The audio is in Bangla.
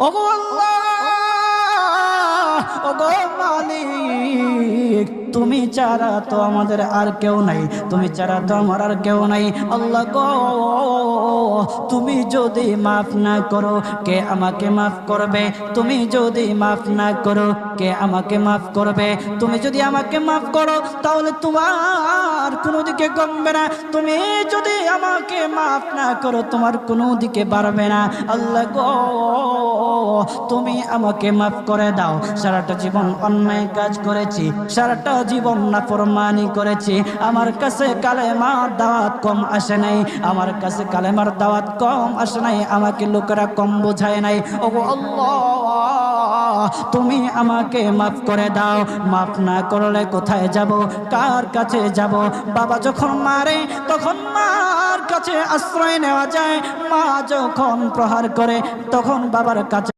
ওগো আল্লাহ, ওগো মালিক, তুমি ছাড়া তো আমাদের আর কেউ নাই, তুমি ছাড়া তো আমার আর কেউ নাই। আল্লাহ গো, তুমি যদি মাফ না করো কে আমাকে মাফ করবে? তুমি যদি মাফ না করো কে আমাকে মাফ করবে? তুমি যদি আমাকে মাফ করো তাহলে তোমার কোনো দিকে কমবে না, তুমি যদি আমাকে মাফ না করো তোমার কোনো দিকে বাড়বে না। আল্লাহ গো, তুমি আমাকে মাফ করে দাও। সারাটা জীবন অন্যায় কাজ করেছি, সারাটা জীবন নাফরমানি করেছি, আমার কাছে কালেমার দাওয়াত কম আসে নাই, আমার কাছে কালেমার দাওয়াত কম আসে নাই, আমাকে লোকেরা কম বোঝায় নাই। ওগো আল্লাহ, তুমি আমাকে মাফ করে দাও। মাফ না করলে কোথায় যাব, কার কাছে যাব? বাবা যখন মারে তখন মার কাছে আশ্রয় নেওয়া যায়, মা যখন প্রহার করে তখন বাবার কাছে